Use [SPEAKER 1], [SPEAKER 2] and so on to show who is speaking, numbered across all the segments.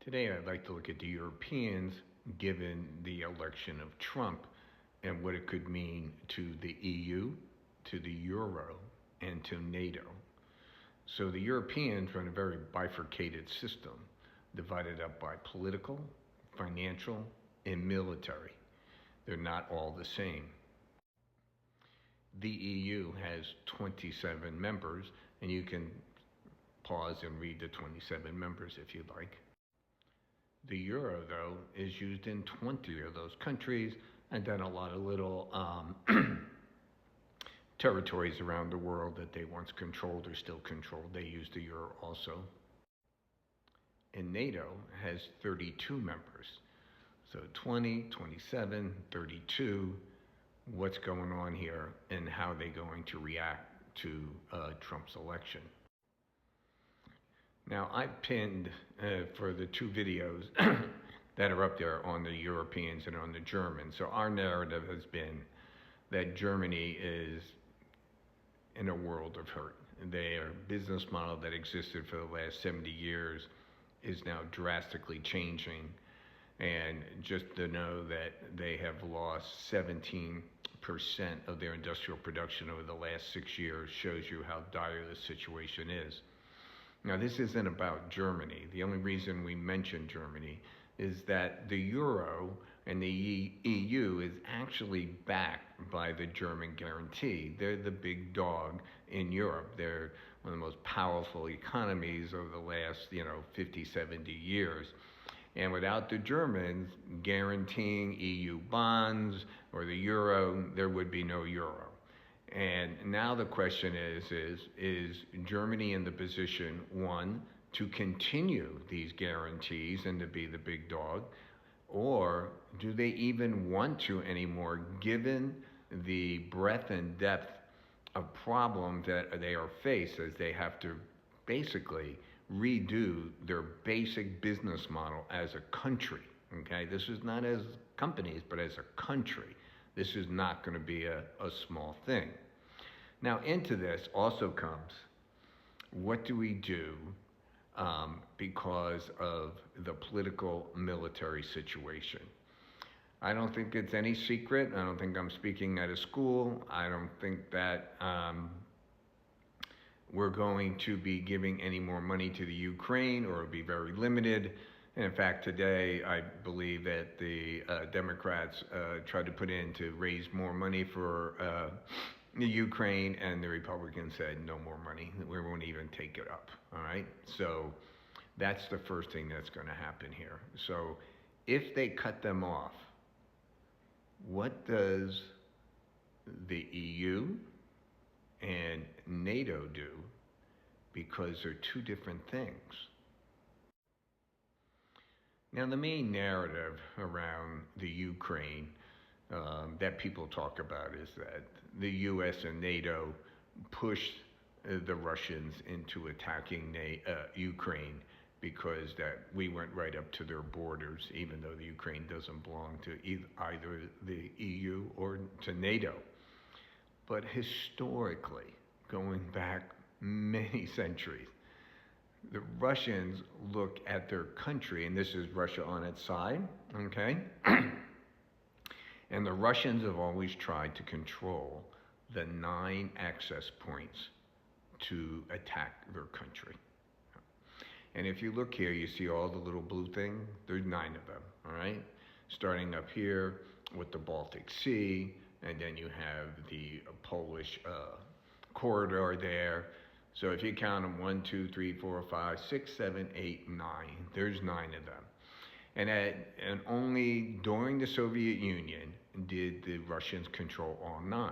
[SPEAKER 1] Today, I'd like to look at the Europeans given the election of Trump and what it could mean to the EU, to the Euro, and to NATO. So the Europeans run a very bifurcated system, divided up by political, financial, and military. They're not all the same. The EU has 27 members, and you can pause and read the 27 members if you'd like. The euro, though, is used in 20 of those countries, and then a lot of little territories around the world that they once controlled or still controlled. They use the euro also. And NATO has 32 members. So 20, 27, 32. What's going on here and how they're going to react to Trump's election. Now, I've pinned for the two videos that are up there on the Europeans and on the Germans. So our narrative has been that Germany is in a world of hurt. Their business model that existed for the last 70 years is now drastically changing. And just to know that they have lost 17% of their industrial production over the last 6 years shows you how dire the situation is. Now, this isn't about Germany. The only reason we mention Germany is that the euro and the EU is actually backed by the German guarantee. They're the big dog in Europe. They're one of the most powerful economies over the last, 50, 70 years. And without the Germans guaranteeing EU bonds or the euro, there would be no euro. And now the question is Germany in the position, one, to continue these guarantees and to be the big dog, or do they even want to anymore, given the breadth and depth of problems that they are faced as they have to basically redo their basic business model as a country, okay? This is not as companies, but as a country. This is not going to be a small thing. Now, into this also comes, what do we do because of the political military situation? I don't think it's any secret. I don't think I'm speaking at a school. I don't think that we're going to be giving any more money to the Ukraine, or it'll be very limited. And in fact, today, I believe that the Democrats tried to put in to raise more money for the Ukraine, and the Republicans said no more money. We won't even take it up, all right? So that's the first thing that's going to happen here. So if they cut them off, what does the EU and NATO do? Because they're two different things. Now, the main narrative around the Ukraine that people talk about is that the U.S. and NATO pushed the Russians into attacking Ukraine because that we went right up to their borders, even though the Ukraine doesn't belong to either the EU or to NATO. But historically, going back many centuries, the Russians look at their country, and this is Russia on its side, okay? And the Russians have always tried to control the 9 access points to attack their country. And if you look here, you see all the little blue things. There's 9 of them, all right? Starting up here with the Baltic Sea, and then you have the Polish corridor there. So if you count them, 1, 2, 3, 4, 5, 6, 7, 8, 9. There's 9 of them. And only during the Soviet Union did the Russians control all 9.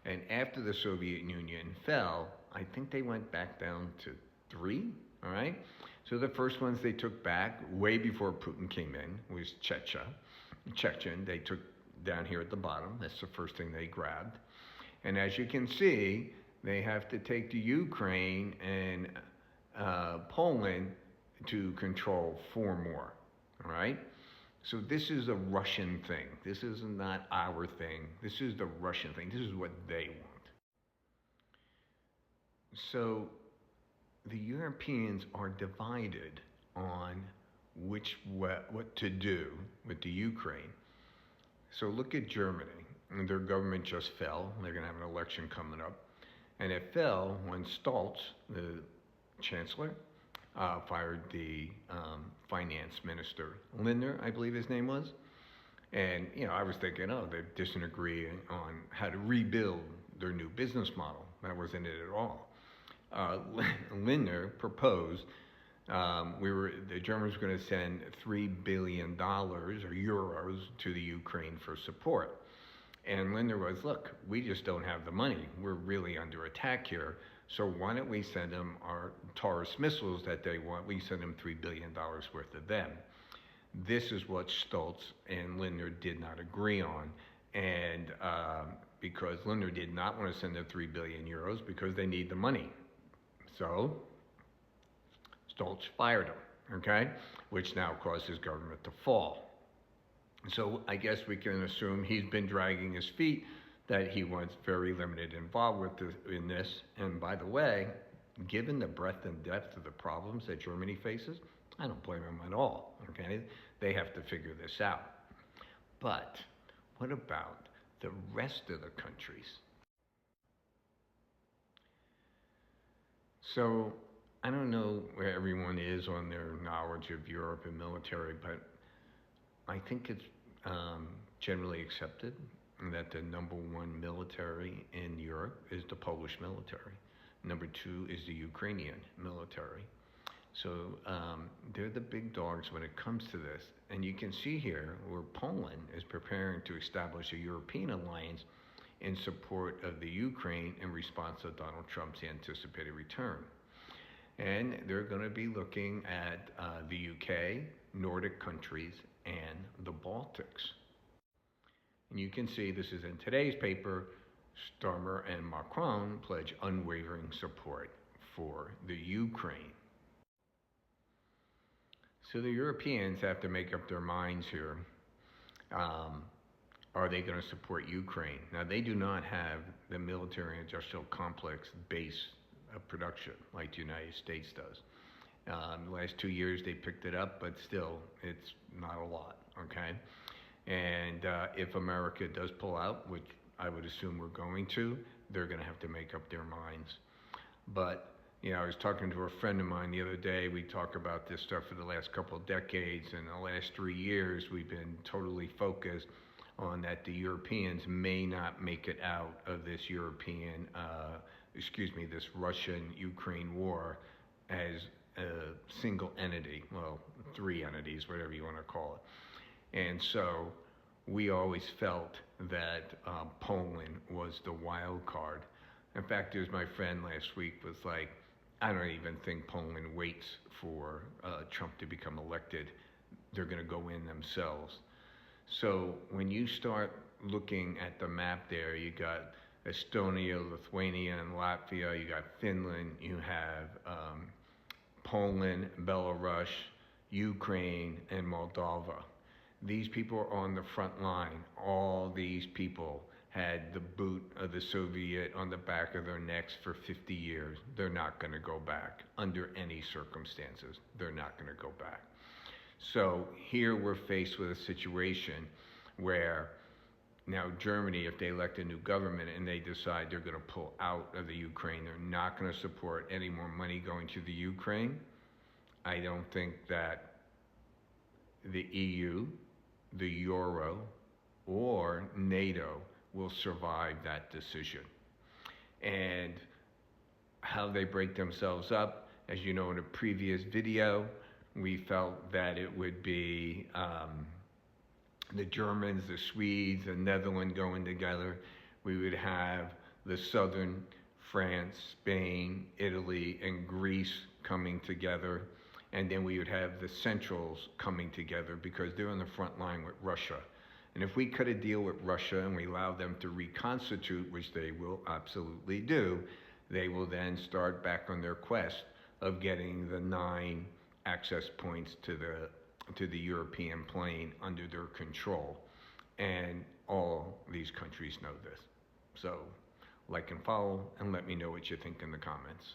[SPEAKER 1] And after the Soviet Union fell, I think they went back down to 3, all right? So the first ones they took back, way before Putin came in, was Chechen. They took down here at the bottom. That's the first thing they grabbed. And as you can see, they have to take the Ukraine and Poland to control 4 more, all right? So this is a Russian thing. This is not our thing. This is the Russian thing. This is what they want. So the Europeans are divided on what to do with the Ukraine. So look at Germany. And their government just fell. They're going to have an election coming up. And it fell when Stolz, the chancellor, fired the finance minister, Lindner, I believe his name was. And, I was thinking, oh, they're disagreeing on how to rebuild their new business model. That wasn't it at all. Lindner proposed the Germans were going to send $3 billion or euros to the Ukraine for support. And Lindner was, look, we just don't have the money. We're really under attack here. So why don't we send them our Taurus missiles that they want? We send them $3 billion worth of them. This is what Stolz and Lindner did not agree on. And because Lindner did not want to send the 3 billion euros because they need the money. So Stolz fired him, okay? Which now caused his government to fall. So I guess we can assume he's been dragging his feet, that he was very limited involved in this. And by the way, given the breadth and depth of the problems that Germany faces, I don't blame him at all, okay? They have to figure this out. But what about the rest of the countries? So I don't know where everyone is on their knowledge of Europe and military, but I think it's generally accepted that the number one military in Europe is the Polish military. Number two is the Ukrainian military. So they're the big dogs when it comes to this. And you can see here where Poland is preparing to establish a European alliance in support of the Ukraine in response to Donald Trump's anticipated return. And they're going to be looking at the UK, Nordic countries, and the Baltics. And you can see this is in today's paper. Starmer and Macron pledge unwavering support for the Ukraine. So the Europeans have to make up their minds here. Are they going to support Ukraine? Now, they do not have the military industrial complex base of production like the United States does. The last 2 years they picked it up, but still it's not a lot, okay? And if America does pull out, which I would assume we're going to, they're going to have to make up their minds. But I was talking to a friend of mine the other day. We talk about this stuff for the last couple of decades. In the last 3 years, we've been totally focused on that the Europeans may not make it out of this this Russian-Ukraine war as a single entity. Well, 3 entities, whatever you want to call it. And so we always felt that Poland was the wild card. In fact, there's my friend last week was like, I don't even think Poland waits for Trump to become elected. They're going to go in themselves. So when you start looking at the map there, you got Estonia, Lithuania, and Latvia. You got Finland. You have Poland, Belarus, Ukraine, and Moldova. These people are on the front line. All these people had the boot of the Soviet on the back of their necks for 50 years. They're not going to go back under any circumstances. They're not going to go back. So here we're faced with a situation where now Germany, if they elect a new government and they decide they're going to pull out of the Ukraine, they're not going to support any more money going to the Ukraine. I don't think that the EU, the Euro, or NATO will survive that decision. And how they break themselves up, as you know in a previous video, we felt that it would be the Germans, the Swedes, the Netherlands going together. We would have the southern France, Spain, Italy, and Greece coming together. And then we would have the centrals coming together because they're on the front line with Russia. And if we cut a deal with Russia and we allow them to reconstitute, which they will absolutely do, they will then start back on their quest of getting the 9 access points to the European plain under their control. And all these countries know this. So like and follow, and let me know what you think in the comments.